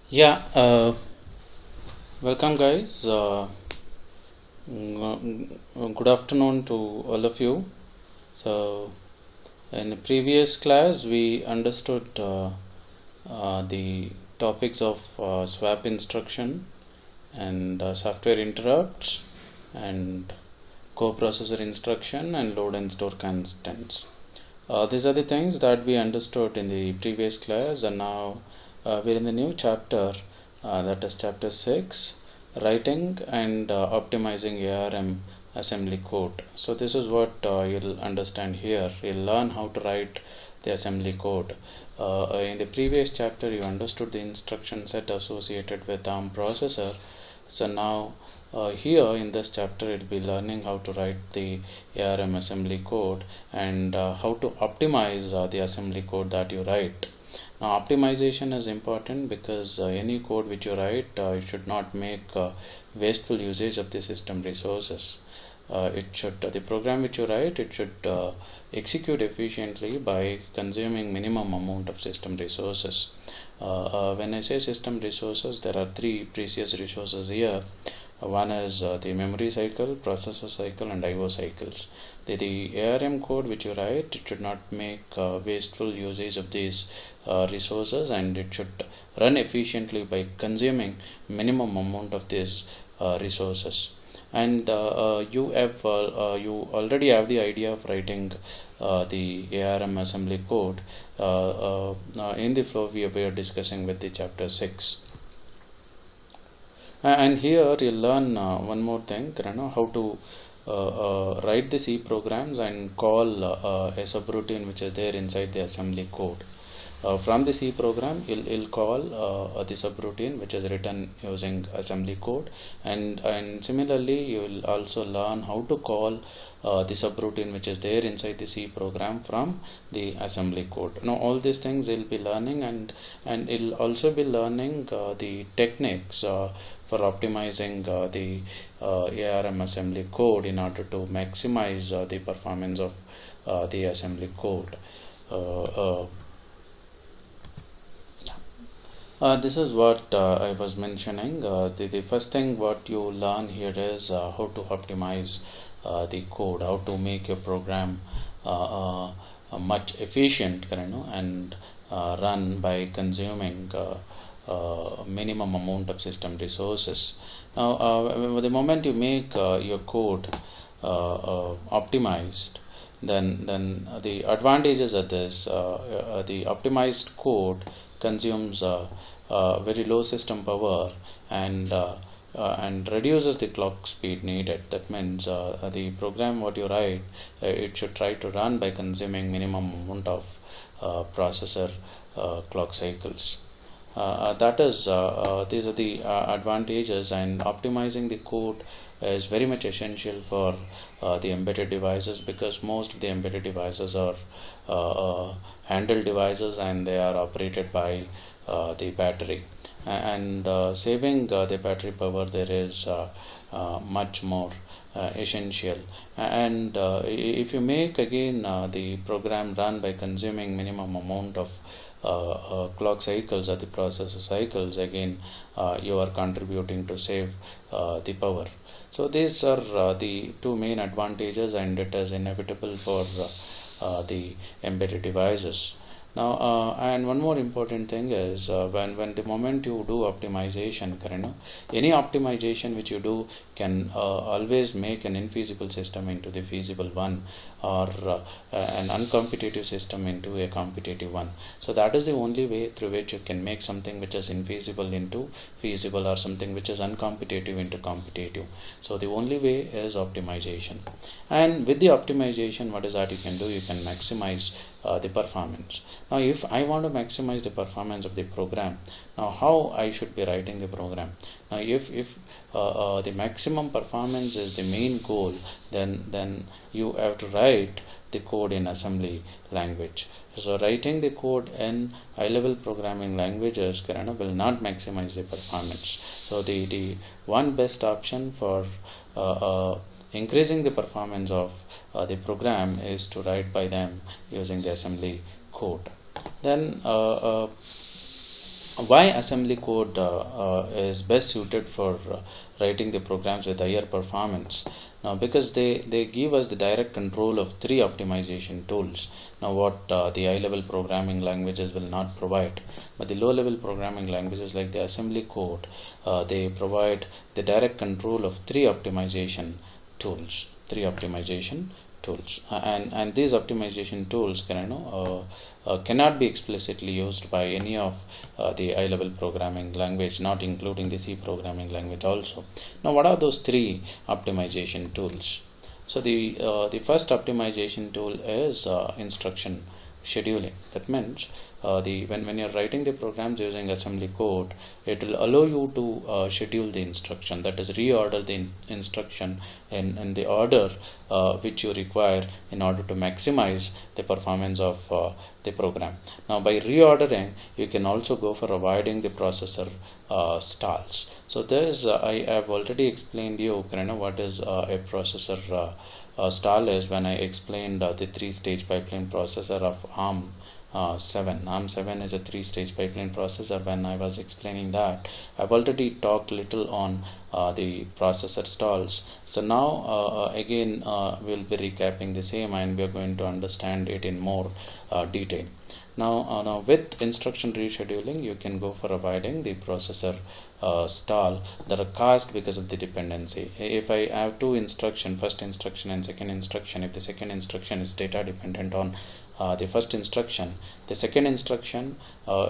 Yeah, welcome guys. Good afternoon to all of you. So, in the previous class, we understood the topics of swap instruction and software interrupts and coprocessor instruction and load and store constants. These are the things that we understood in the previous class, and now we're in the new chapter, that is chapter 6, writing and optimizing ARM assembly code. So this is what you'll understand here. You'll learn how to write the assembly code. In the previous chapter, you understood the instruction set associated with ARM processor. So now here in this chapter you'll be learning how to write the ARM assembly code and how to optimize the assembly code that you write. Now optimization is important because any code which you write you should not make wasteful usage of the system resources. The program which you write, it should execute efficiently by consuming minimum amount of system resources. When I say system resources, there are three precious resources here. One is the memory cycle, processor cycle, and IO cycles. The ARM code which you write, it should not make wasteful usage of these resources, and it should run efficiently by consuming minimum amount of these resources. And you already have the idea of writing the ARM assembly code in the flow we were discussing with the chapter 6. And here you'll learn one more thing, how to write the C programs and call a subroutine which is there inside the assembly code. From the C program, you'll call the subroutine which is written using assembly code, and similarly you will also learn how to call the subroutine which is there inside the C program from the assembly code. Now all these things you'll be learning, and you'll also be learning the techniques for optimizing the ARM assembly code in order to maximize the performance of the assembly code. This is what I was mentioning. The first thing what you learn here is how to optimize the code, how to make your program much efficient, and run by consuming minimum amount of system resources. Now, the moment you make your code optimized, then the advantages of this, the optimized code consumes very low system power and reduces the clock speed needed. That means the program what you write, it should try to run by consuming minimum amount of processor clock cycles. These are the advantages, and optimizing the code is very much essential for the embedded devices, because most of the embedded devices are handheld devices and they are operated by the battery, and saving the battery power there is much more essential. And if you make again the program run by consuming minimum amount of clock cycles or the processor cycles, again you are contributing to save the power. So these are the two main advantages, and it is inevitable for the embedded devices. Now, and one more important thing is when the moment you do optimization, any optimization which you do can always make an infeasible system into the feasible one, or an uncompetitive system into a competitive one. So that is the only way through which you can make something which is infeasible into feasible, or something which is uncompetitive into competitive. So the only way is optimization. And with the optimization, what is that you can do? You can maximize the performance. Now if I want to maximize the performance of the program, now how I should be writing the program? Now if the maximum performance is the main goal, then you have to write the code in assembly language. So writing the code in high level programming languages will not maximize the performance. So the one best option for increasing the performance of the program is to write by them using the assembly code. Then why assembly code is best suited for writing the programs with higher performance. Now, because they give us the direct control of three optimization tools. Now, what the high level programming languages will not provide, but the low level programming languages like the assembly code, they provide the direct control of three optimization tools. And these optimization tools cannot be explicitly used by any of the high level programming language, not including the C programming language also. Now, what are those three optimization tools? So the first optimization tool is instruction scheduling. That means when you're writing the programs using assembly code, it will allow you to schedule the instruction, that is reorder the instruction in the order which you require in order to maximize the performance of the program. Now, by reordering, you can also go for avoiding the processor stalls. So this I have already explained you what is a processor stall is when I explained the three-stage pipeline processor of ARM7. ARM7 is a three-stage pipeline processor. When I was explaining that, I've already talked little on the processor stalls. So now again we'll be recapping the same, and we are going to understand it in more detail. Now with instruction rescheduling, you can go for avoiding the processor stall that are caused because of the dependency. If I have two instructions, first instruction and second instruction, if the second instruction is data dependent on the first instruction, the second instruction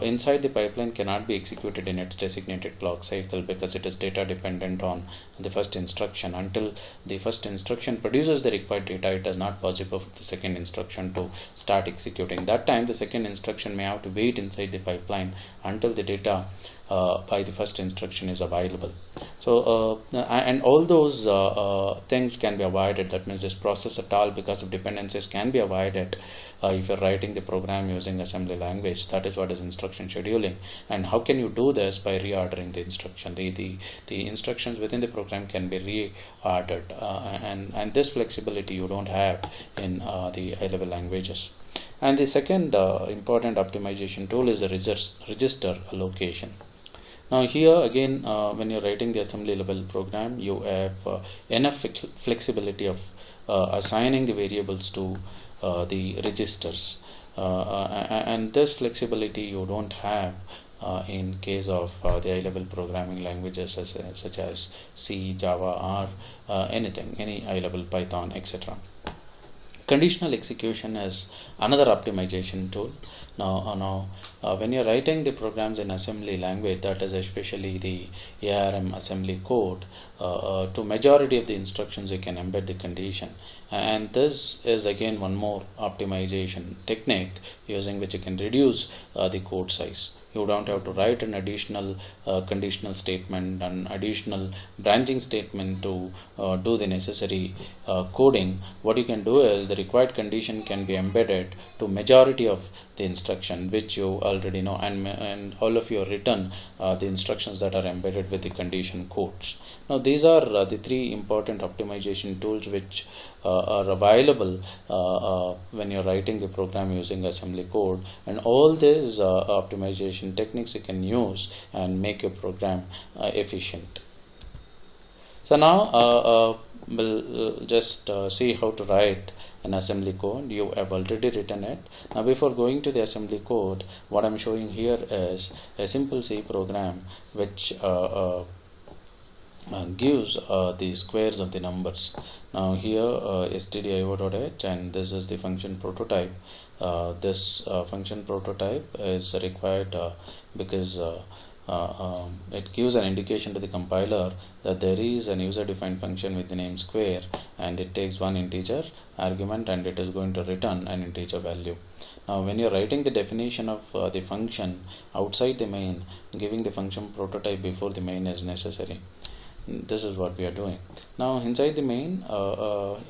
inside the pipeline cannot be executed in its designated clock cycle because it is data dependent on the first instruction. Until the first instruction produces the required data, it is not possible for the second instruction to start executing. That time the second instruction may have to wait inside the pipeline until the data by the first instruction is available. So and all those things can be avoided. That means this process at all because of dependencies can be avoided if you're writing the program using assembly language. That is what is instruction scheduling. And how can you do this? By reordering the instruction. The instructions within the program can be reordered, and this flexibility you don't have in the high level languages. And the second important optimization tool is the register allocation. Now here again, when you're writing the assembly level program, you have enough flexibility of assigning the variables to the registers, and this flexibility you don't have in case of the high level programming languages such as C, Java, or any high level Python, etc. Conditional execution is another optimization tool. Now when you're writing the programs in assembly language, that is especially the ARM assembly code, to majority of the instructions you can embed the condition, and this is again one more optimization technique using which you can reduce the code size. You don't have to write an additional conditional statement, an additional branching statement to do the necessary coding. What you can do is the required condition can be embedded to majority of the instruction which you already know, and all of you have written the instructions that are embedded with the condition codes. Now these are the three important optimization tools which are available when you're writing the program using assembly code, and all these optimization techniques you can use and make your program efficient. So now we'll just see how to write an assembly code. You have already written it. Now before going to the assembly code, what I'm showing here is a simple C program which gives the squares of the numbers. Now here stdio.h, and this is the function prototype. This function prototype is required because it gives an indication to the compiler that there is an user defined function with the name square, and it takes one integer argument and it is going to return an integer value. Now when you are writing the definition of the function outside the main, giving the function prototype before the main is necessary. This is what we are doing. Now inside the main,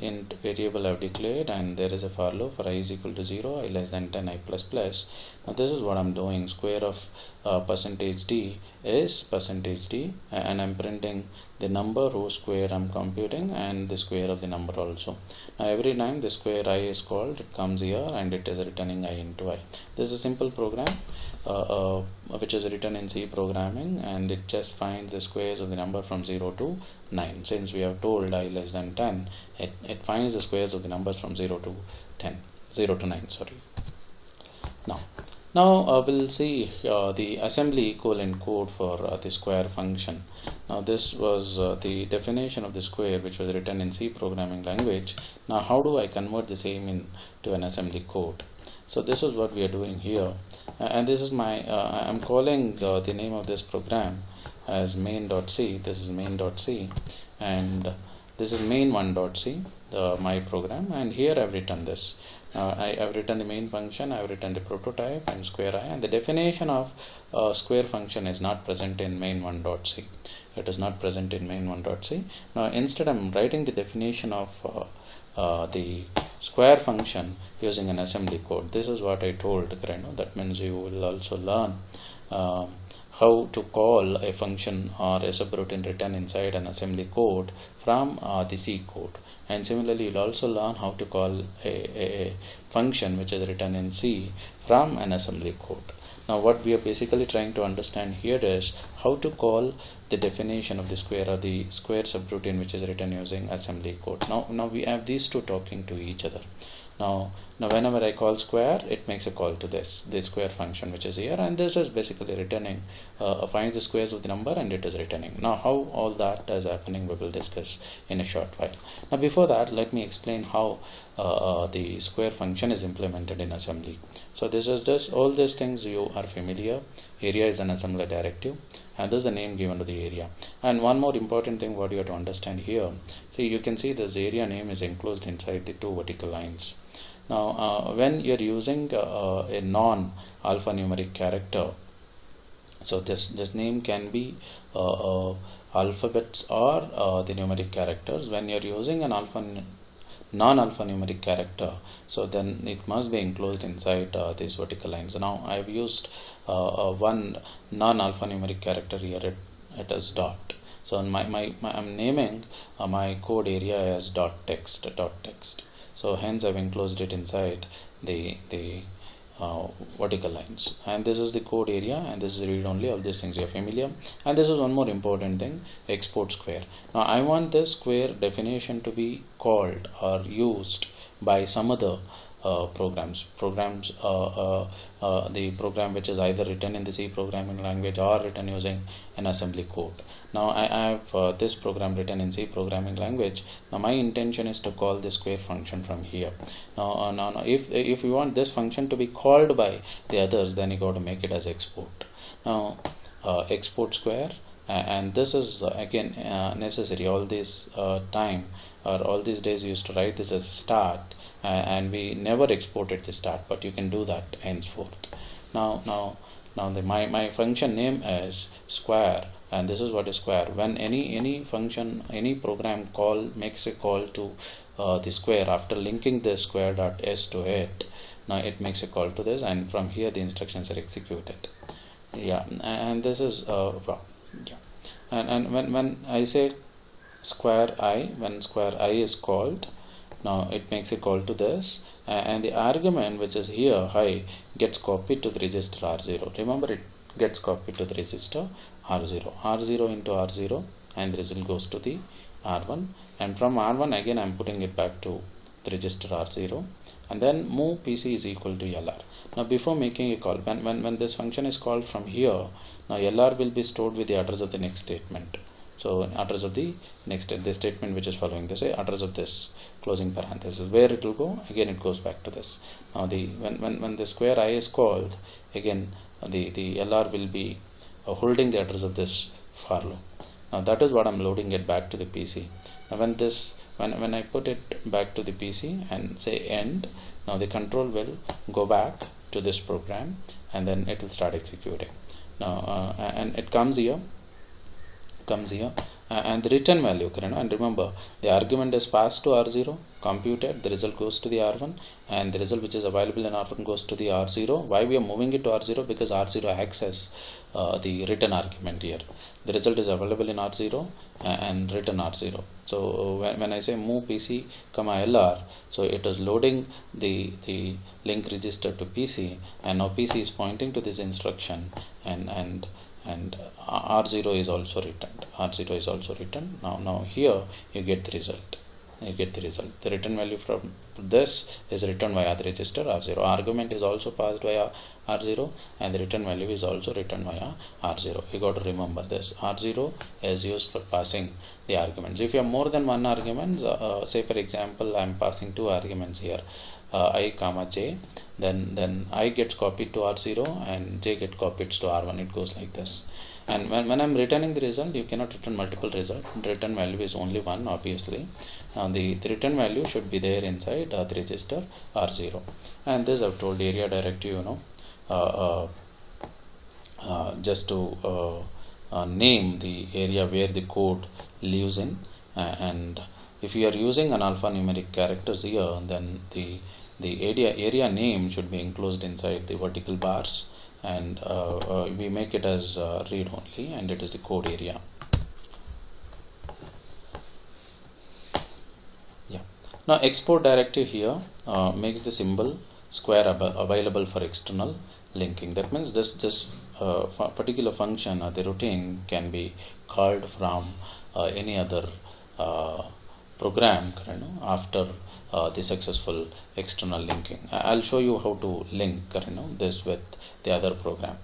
int variable I have declared, and there is a for loop for I is equal to 0, I less than 10, I plus plus. Now this is what I'm doing. Square of %d is %d, and I'm printing the number whose square I'm computing and the square of the number also. Now every time the square I is called, it comes here and it is returning I into I. This is a simple program which is written in C programming, and it just finds the squares of the number from 0 to 9. Since we have told I less than 10, it finds the squares of the numbers from 0 to 9, sorry. Now we'll see the assembly equivalent code for the square function. Now this was the definition of the square, which was written in C programming language. Now how do I convert the same into an assembly code? So this is what we are doing here, and this is my I'm calling the name of this program as main.c. This is main.c, and this is main1.c, my program, and here I've written this. I've written the main function, I've written the prototype and square I, and the definition of square function is not present in main1.c. It is not present in main1.c. Now instead I'm writing the definition of the square function using an assembly code. This is what I told Greno. That means you will also learn how to call a function or a subroutine written inside an assembly code from the C code. And similarly, you'll also learn how to call a function which is written in C from an assembly code. Now what we are basically trying to understand here is how to call the definition of the square or the square subroutine which is written using assembly code. Now we have these two talking to each other. Now whenever I call square, it makes a call to this square function which is here, and this is basically returning finds the squares of the number and it is returning. Now how all that is happening we will discuss in a short while. Now before that, let me explain how the square function is implemented in assembly. So this is just all these things you are familiar. Area is an assembly directive, and this is the name given to the area. And one more important thing what you have to understand here, see, you can see this area name is enclosed inside the two vertical lines. Now when you are using a non-alphanumeric character, so this name can be alphabets or the numeric characters. When you are using an non-alphanumeric character, so then it must be enclosed inside these vertical lines. Now I have used one non-alphanumeric character here, it is dot. So I'm naming my code area as .text. So hence I've enclosed it inside the vertical lines, and this is the code area, and this is read only. All these things you are familiar. And this is one more important thing, export square. Now I want this square definition to be called or used by some other programs, the program which is either written in the C programming language or written using an assembly code. Now I have this program written in C programming language. Now my intention is to call the square function from here. Now if you want this function to be called by the others, then you got to make it as export. Now export square, and this is again necessary. All this time or all these days you used to write this as a start, and we never exported the start, but you can do that henceforth. Now my function name is square, and this is what is square. When any function, any program makes a call to the square after linking the square dot s to it, now it makes a call to this, and from here the instructions are executed. And this is and when I say square I, when square I is called, now it makes a call to this, and the argument which is here I gets copied to the register R0. Remember, it gets copied to the register R0 into R0, and the result goes to the R1, and from R1 again I'm putting it back to the register R0, and then move PC is equal to LR. Now before making a call, when this function is called from here, now LR will be stored with the address of the next statement. So address of the next statement which is following this, address of this closing parenthesis, where it will go, again it goes back to this. Now when the square I is called, again the LR will be holding the address of this for loop. Now that is what I'm loading it back to the PC. Now when I put it back to the PC and say end, now the control will go back to this program, and then it will start executing. Now and it comes here, comes here, and the return value, and remember the argument is passed to R0, computed, the result goes to the R1, and the result which is available in R1 goes to the R0. Why we are moving it to R0? Because R0 acts as the return argument here. The result is available in R0 and return R0. So when I say move PC, LR, so it is loading the link register to PC, and now PC is pointing to this instruction, and R0 is also returned. R0 is also returned. Now here you get the result. The return value from this is returned via the register R0. Argument is also passed via R0, and the return value is also returned via R0. You got to remember this. R0 is used for passing the arguments. If you have more than one argument, say for example I am passing two arguments here, I comma j, then I gets copied to R0 and j get copied to R1. It goes like this. And when I am returning the result, you cannot return multiple results. The return value is only one, obviously. Now the return value should be there inside the register R0. And this I've told area directive, just to name the area where the code lives in, and if you are using an alphanumeric characters here, then the area name should be enclosed inside the vertical bars, and we make it as read only, and it is the code area. Yeah. Now export directive here makes the symbol square available for external linking. That means this particular function or the routine can be called from any other program after the successful external linking. I'll show you how to link this with the other program.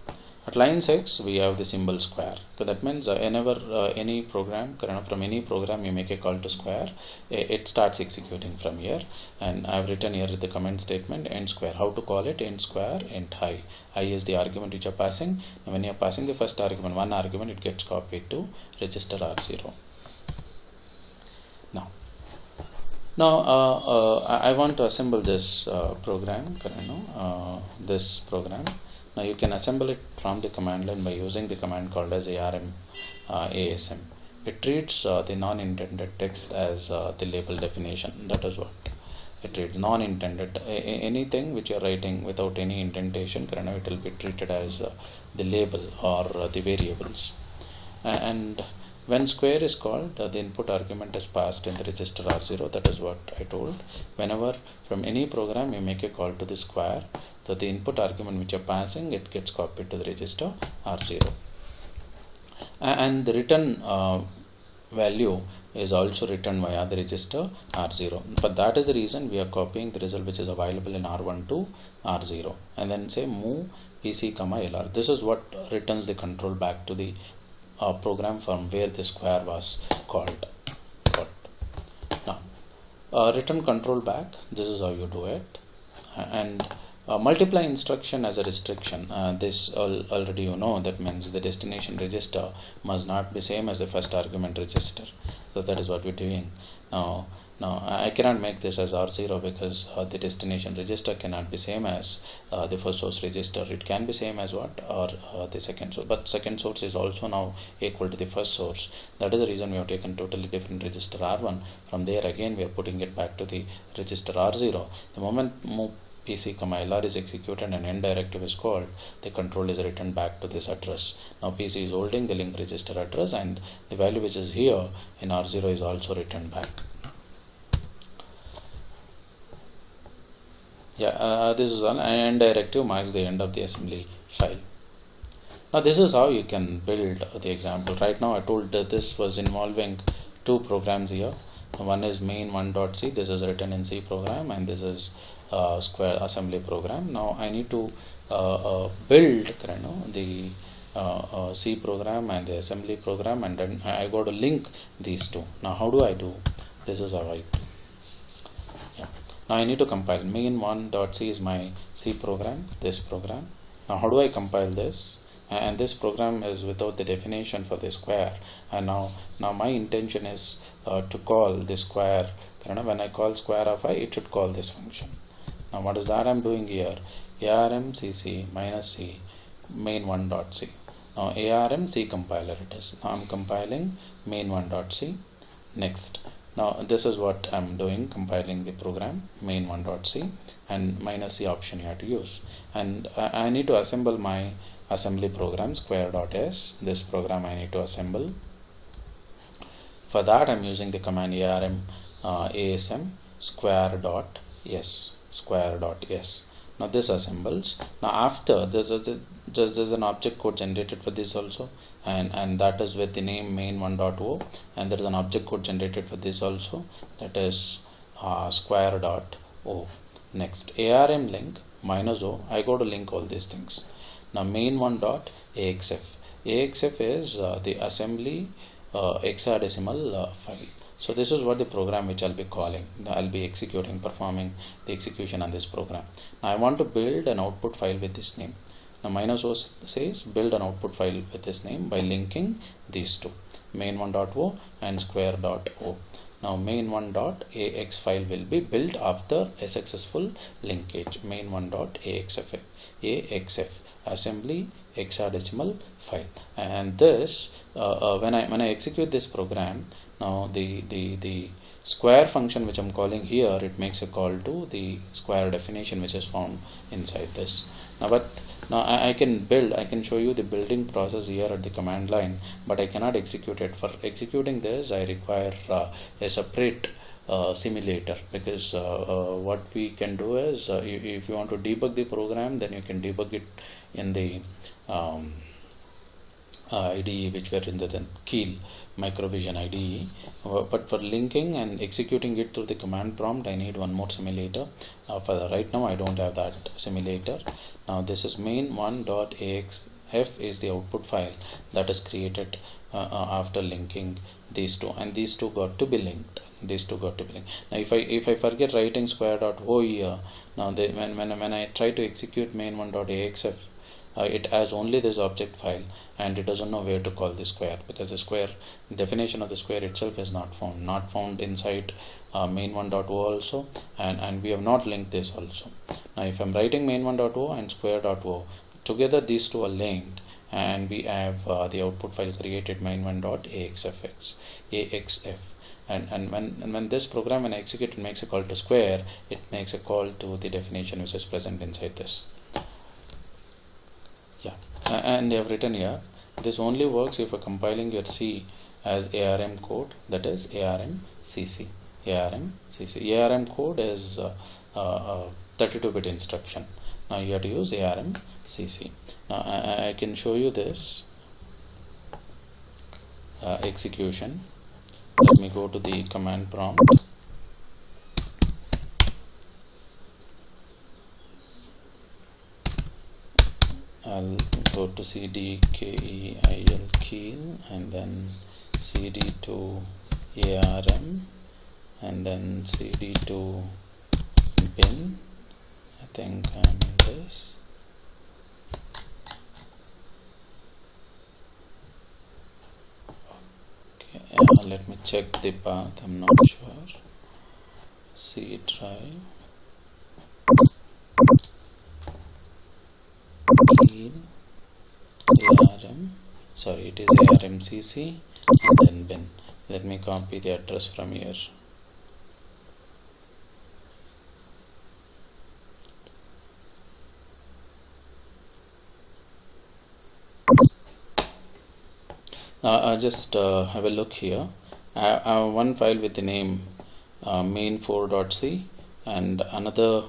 At line 6 we have the symbol square. So that means whenever any program from any program you make a call to square, it starts executing from here, and I have written here the comment statement end square. How to call it? End square int I. I is the argument which you are passing. When you are passing the first argument, one argument, it gets copied to register R0. Now I want to assemble this program, this program. Now you can assemble it from the command line by using the command called as ARM ASM. It treats the non-intended text as the label definition. That is what it treats. Non-intended, anything which you are writing without any indentation, it will be treated as the label or the variables. And when square is called, the input argument is passed in the register R0. That is what I told. Whenever from any program you make a call to the square, so the input argument which you are passing, it gets copied to the register R0. And the return value is also written via the register R0. But that is the reason we are copying the result which is available in R1 to R0. And then say move PC, LR. This is what returns the control back to the program from where the square was called. Now return control back, this is how you do it. And multiply instruction as a restriction, this already you know, that means the destination register must not be same as the first argument register. So that is what we're doing. Now I cannot make this as R0 because the destination register cannot be same as the first source register. It can be same as what, or the second source, but second source is also now equal to the first source. That is the reason we have taken totally different register R1. From there again we are putting it back to the register R0. The moment move PC, LR is executed and end directive is called, the control is returned back to this address. Now PC is holding the link register address, and the value which is here in R0 is also returned back. This is an end directive marks the end of the assembly file. Now this is how you can build the example. Right now I told that this was involving two programs here. One is main1.c, this is written in C program, and this is square assembly program. Now I need to build the C program and the assembly program, and then I got to link these two. Now how do I do? This is how I do. Now I need to compile. Main1.c is my C program, this program. Now how do I compile this? And this program is without the definition for the square. And now my intention is to call the square. When I call square of I, it should call this function. Now what is that I'm doing here? ARM cc -c main1.c. Now ARM C compiler it is. Now I'm compiling main1.c. Next, now this is what I'm doing, compiling the program main1.c, and -c option you have to use. And I need to assemble my assembly program square.s. This program I need to assemble. For that I'm using the command ARM ASM square.s. Now this assembles. Now after there's an object code generated for this also, and that is with the name main1.o, and there is an object code generated for this also, that is square.o. Next, ARM link -o, I go to link all these things. Now main1.axf. AXF is the assembly hexadecimal file. So this is what the program which I'll be calling. I'll be executing, performing the execution on this program. Now I want to build an output file with this name. Now -o says build an output file with this name by linking these two, main1.o and square.o. Now main1.ax file will be built after a successful linkage. main1.axf, assembly hexadecimal file. And this when I execute this program, now the square function which I'm calling here, it makes a call to the square definition which is found inside this. Now I can show you the building process here at the command line, but I cannot execute it. For executing this I require a separate simulator, because what we can do is if you want to debug the program, then you can debug it in the IDE which were in the Keel Microvision IDE, but for linking and executing it through the command prompt I need one more simulator. For right now I don't have that simulator. Now this is main1.axf is the output file that is created after linking these two, and these two got to be linked. Now if I forget writing square.o here, now when I try to execute main1.axf, it has only this object file, and it doesn't know where to call the square, because the square definition of the square itself is not found inside main1.o also, and we have not linked this also. Now if I'm writing main1.o and square.o together, these two are linked, and we have the output file created, main1.axf. And when this program, when I execute, it makes a call to square, it makes a call to the definition which is present inside this. Yeah, and they have written here, this only works if you're compiling your C as ARM code, that is ARMCC. ARM code is 32-bit instruction. Now you have to use ARMCC. Now I can show you this execution. Let me go to the command prompt. I'll go to cd keil Keel, and then cd to ARM, and then cd to bin. I think I'm in this. Okay, let me check the path, I'm not sure. C drive, ARM, sorry, it is ARMCC, and then bin. Let me copy the address from here. Just have a look here. I have one file with the name main4.c, and another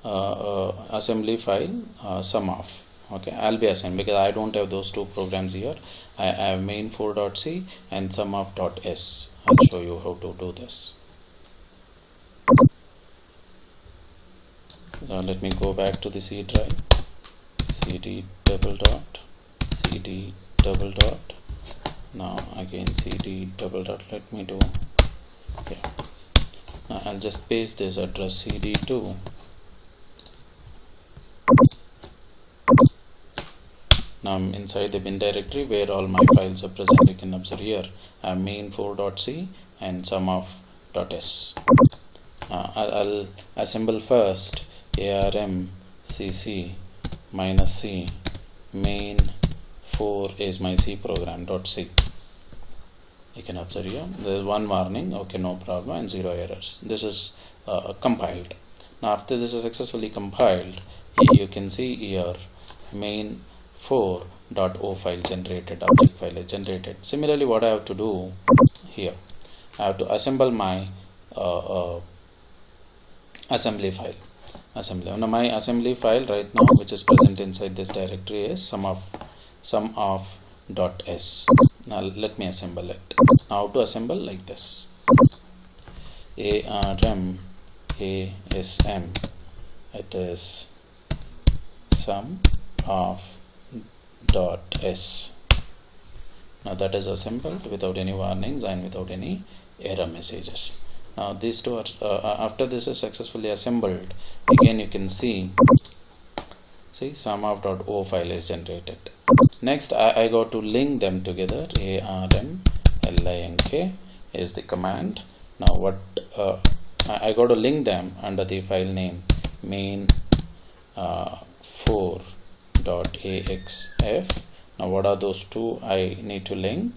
assembly file SUMOF. Okay, I'll be assigned because I don't have those two programs here. I have main4.c and SUMOF.s. I'll show you how to do this. Now let me go back to the C drive. cd double dot, cd double dot. Now again cd double dot. Let me do, yeah. Now I'll just paste this address cd2. Now I'm inside the bin directory where all my files are present. You can observe here I have main4.c and SUMOF.s. I'll assemble first ARMCC -c main 4 is my C program .c. You can observe here there is one warning, okay, no problem, and 0 errors. This is compiled. Now after this is successfully compiled, you can see here main4.o file generated, object file is generated. Similarly, what I have to do here, I have to assemble my assembly file. Now my assembly file right now, which is present inside this directory, is sum of .s. Now let me assemble it. Now to assemble like this: ARM ASM, it is sum of .s. Now that is assembled without any warnings and without any error messages. Now these two are after this is successfully assembled, again you can see sum of .o file is generated. Next I go to link them together. ARM link is the command. Now what I go to link them under the file name main4.axf. Now what are those two I need to link?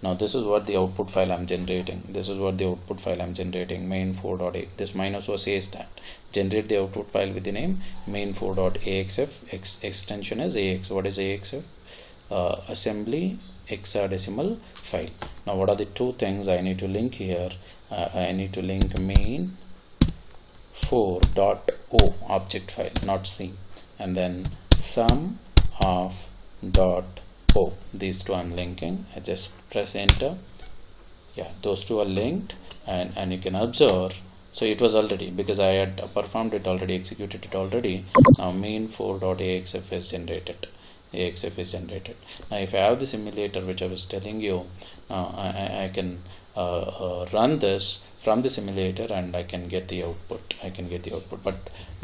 Now this is what the output file I'm generating. Main4.a. This minus o says that generate the output file with the name main4.axf. Extension is ax. What is axf? Assembly hexadecimal file. Now what are the two things I need to link here? I need to link main4.o object file, not C, and then sum of .o. These two I'm linking. I just press enter. Yeah, those two are linked, and you can observe. So it was already, because I had performed it already, executed it already. Now main4.axf is generated. AXF is generated. Now if I have the simulator which I was telling you, I can run this from the simulator and I can get the output. But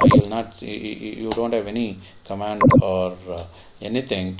you will not, you don't have any command or anything